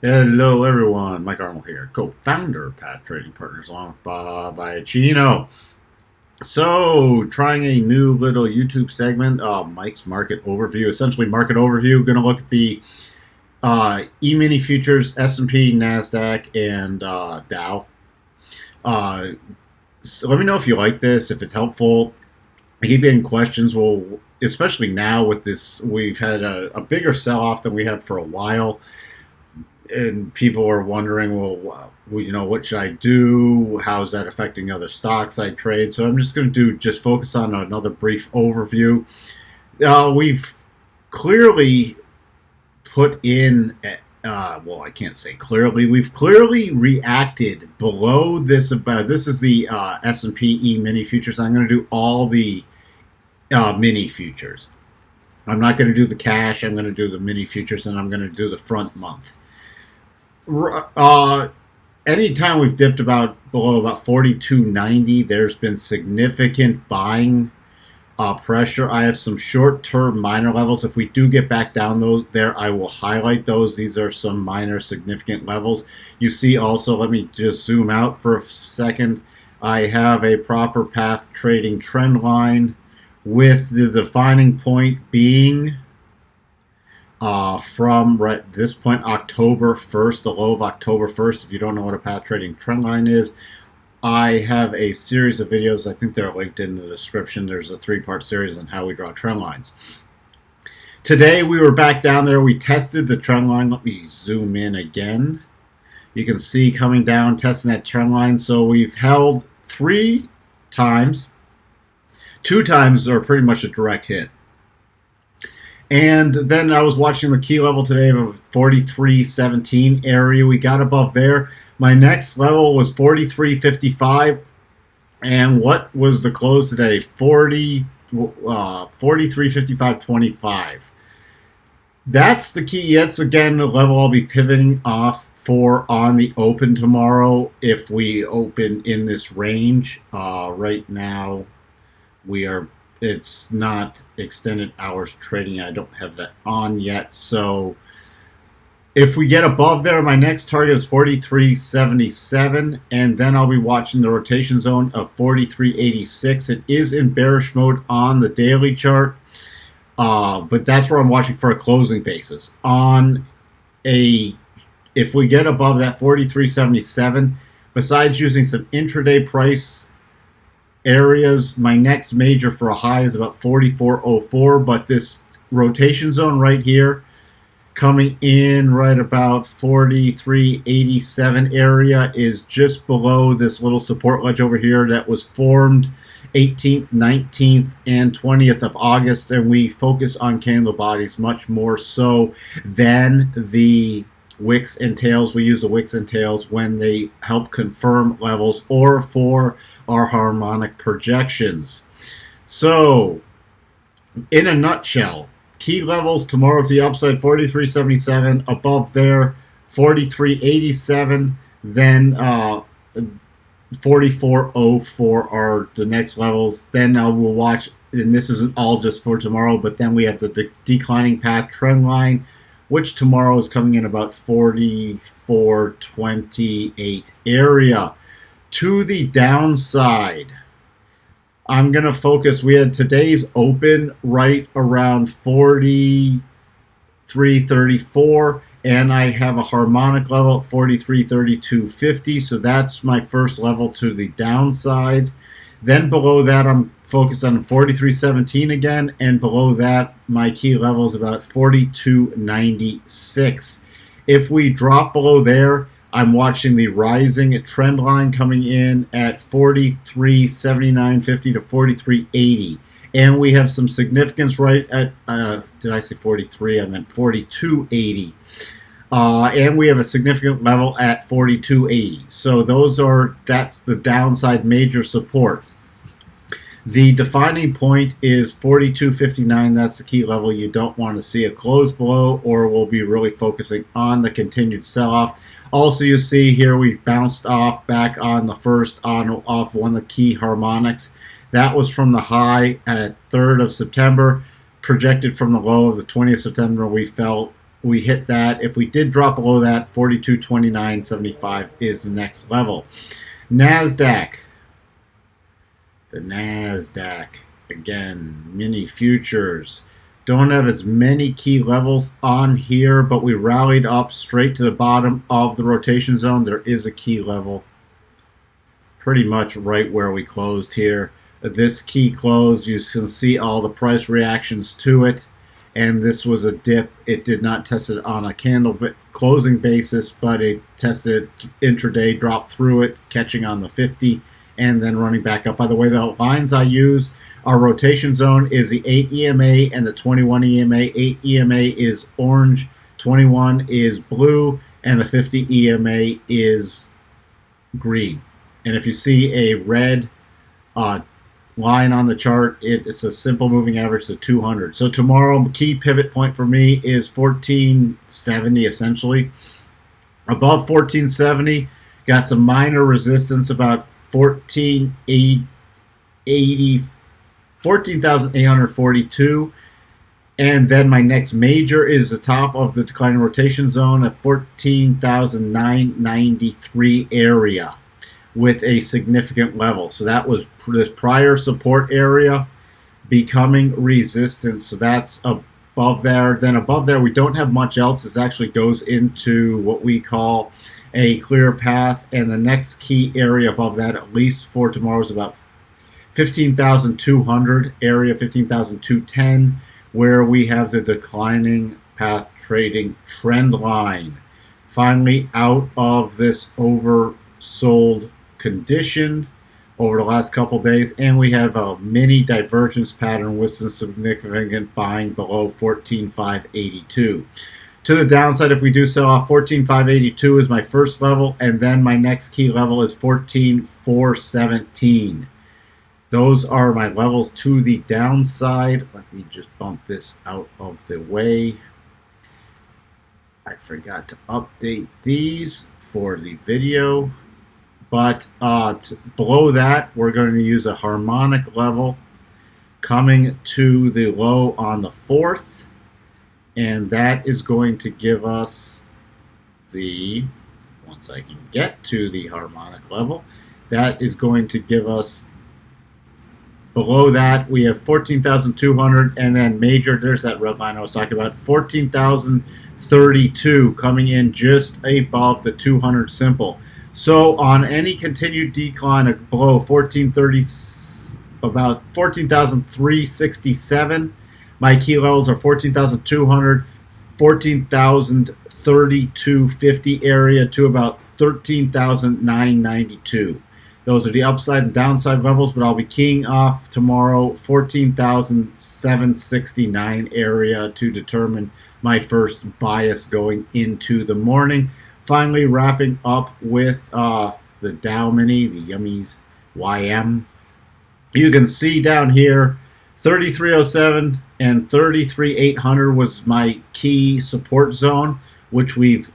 Hello, everyone. Mike Arnold here, co-founder of Path Trading Partners, along with Bob Iacchino. So, trying a new little YouTube segment, Mike's Market Overview, essentially market overview. Going to look at the E-mini futures, S&P, NASDAQ, and Dow. So let me know if you like this, if it's helpful. I keep getting questions. Well, especially now with this, we've had a bigger sell-off than we had for a while. And people are wondering, well, what should I do? How's that affecting other stocks I trade? So I'm just going to just focus on another brief overview. We've clearly put in, well, I can't say clearly. We've clearly reacted below this. This is the S&P E-mini futures. I'm going to do all the mini futures. I'm not going to do the cash. I'm going to do the mini futures, and I'm going to do the front month. Anytime we've dipped below about 42.90, there's been significant buying pressure. I have some short-term minor levels. If we do get back down there, I will highlight those. These are some minor significant levels. You see also, let me just zoom out for a second. I have a proper path trading trend line with the defining point being from this point, October 1st, the low of October 1st. If you don't know what a path trading trend line is, I have a series of videos. I think they're linked in the description. There's a 3-part series on how we draw trend lines. Today, we were back down there. We tested the trend line. Let me zoom in again. You can see coming down, testing that trend line. So we've held 3 times. 2 times are pretty much a direct hit. And then I was watching the key level today of 43.17 area. We got above there. My next level was 43.55. And what was the close today? 43.55.25. That's the key. That's, again, the level I'll be pivoting off for on the open tomorrow if we open in this range. Right now, it's not extended hours trading. I don't have that on yet. So if we get above there, my next target is 43.77, and then I'll be watching the rotation zone of 43.86. It is in bearish mode on the daily chart, but that's where I'm watching for a closing basis. If we get above that 43.77, besides using some intraday price areas, my next major for a high is about 44.04, but this rotation zone right here coming in right about 43.87 area is just below this little support ledge over here that was formed 18th, 19th, and 20th of August, and we focus on candle bodies much more so than the wicks and tails. We use the wicks and tails when they help confirm levels or for our harmonic projections. So, in a nutshell, key levels tomorrow to the upside, 43.77, above there, 43.87, then 44.04 are the next levels. Then we'll watch, and this isn't all just for tomorrow, but then we have the declining path trend line, which tomorrow is coming in about 44.28 area. To the downside, I'm going to focus. We had today's open right around 43.34, and I have a harmonic level at 43.3250, so that's my first level to the downside. Then below that, I'm focused on 43.17 again, and below that, my key level is about 42.96. If we drop below there, I'm watching the rising trend line coming in at 43.7950 to 43.80. And we have some significance right at, did I say 43? I meant 42.80. And we have a significant level at 42.80. So that's the downside major support. The defining point is 42.59. That's the key level you don't want to see a close below, or we'll be really focusing on the continued sell-off. Also, you see here we bounced off back on the first off one of the key harmonics. That was from the high at 3rd of September, projected from the low of the 20th of September. We fell we hit that. If we did drop below that, 42.2975 is the next level. NASDAQ. The NASDAQ. Again, mini futures. Don't have as many key levels on here, but we rallied up straight to the bottom of the rotation zone. There is a key level pretty much right where we closed here. This key close, you can see all the price reactions to it, and this was a dip. It did not test it on a candle closing basis, but it tested intraday, dropped through it, catching on the 50, and then running back up. By the way, the lines I use, our rotation zone is the 8 EMA and the 21 EMA. 8 EMA is orange, 21 is blue, and the 50 EMA is green. And if you see a red line on the chart, it's a simple moving average to 200. So tomorrow, key pivot point for me is 1470 essentially. Above 1470, got some minor resistance about 14,842. And then my next major is the top of the declining rotation zone at 14,993 area with a significant level. So that was this prior support area becoming resistance. So that's above there. Then above there, we don't have much else. This actually goes into what we call a clear path. And the next key area above that, at least for tomorrow, is about 15,200 area, 15,210, where we have the declining path trading trend line. Finally, out of this oversold condition over the last couple days, and we have a mini divergence pattern with some significant buying below 14,582. To the downside, if we do sell off, 14,582 is my first level, and then my next key level is 14,417. Those are my levels to the downside. Let me just bump this out of the way. I forgot to update these for the video. But below that, we're going to use a harmonic level coming to the low on the 4th. And that is going to give us the, once I can get to the harmonic level, that is going to give us, below that, we have 14,200, and then major, there's that red line I was talking about, 14,032 coming in just above the 200 simple. So on any continued decline below 1430, about 14,367, my key levels are 14,200, 14,032.50 area to about 13,992. Those are the upside and downside levels, but I'll be keying off tomorrow 14,769 area to determine my first bias going into the morning. Finally, wrapping up with the Dow Mini, the Yummies YM. You can see down here, 3307 and 33,800 was my key support zone, which we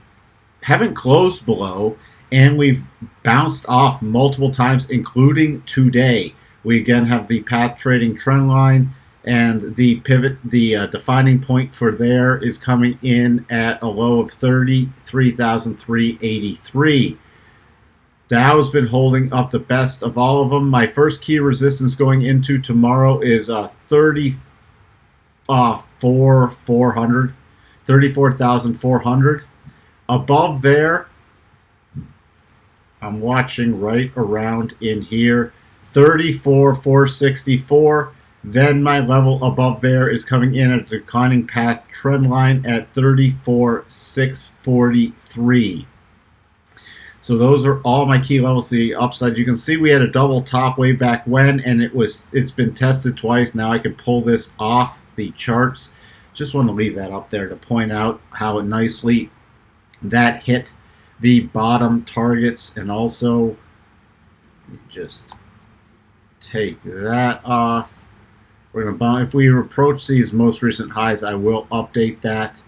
haven't closed below, and we've bounced off multiple times, including today. We again have the path trading trend line, and the pivot, the defining point for there is coming in at a low of 33,383. Dow's been holding up the best of all of them. My first key resistance going into tomorrow is 34,400. Above there, I'm watching right around in here, 34,464. Then my level above there is coming in at a declining path trend line at 34,643. So those are all my key levels to the upside. You can see we had a double top way back when, and it's been tested twice. Now I can pull this off the charts. Just want to leave that up there to point out how nicely that hit the bottom targets. And also, just take that off. We're going to bump. If we approach these most recent highs, I will update that.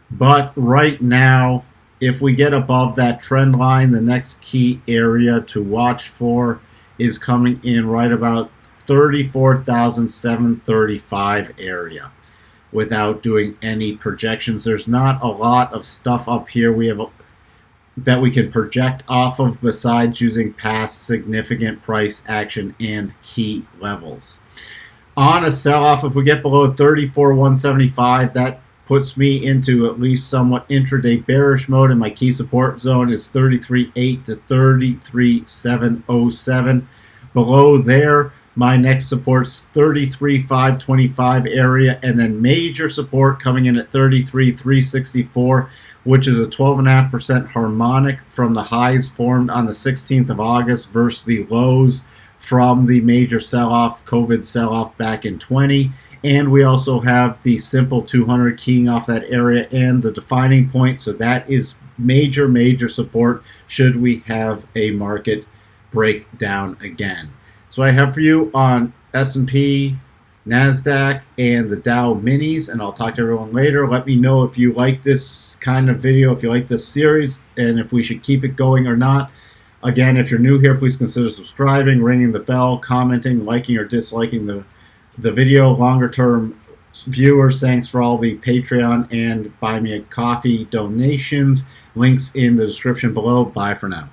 But right now, if we get above that trend line, the next key area to watch for is coming in right about 34,735 area. without doing any projections. There's not a lot of stuff up here that we can project off of besides using past significant price action and key levels. On a sell-off, if we get below 34,175, that puts me into at least somewhat intraday bearish mode, and my key support zone is 33.8 to 33.707. Below there, my next support's 33.525 area, and then major support coming in at 33.364, which is a 12.5% harmonic from the highs formed on the 16th of August versus the lows from the major sell-off, COVID sell-off back in 20. And we also have the simple 200 keying off that area and the defining point. So that is major support should we have a market breakdown again. So I have for you on S&P, NASDAQ, and the Dow Minis, and I'll talk to everyone later. Let me know if you like this kind of video, if you like this series, and if we should keep it going or not. Again, if you're new here, please consider subscribing, ringing the bell, commenting, liking or disliking the video. Longer term viewers, thanks for all the Patreon and Buy Me a Coffee donations. Links in the description below. Bye for now.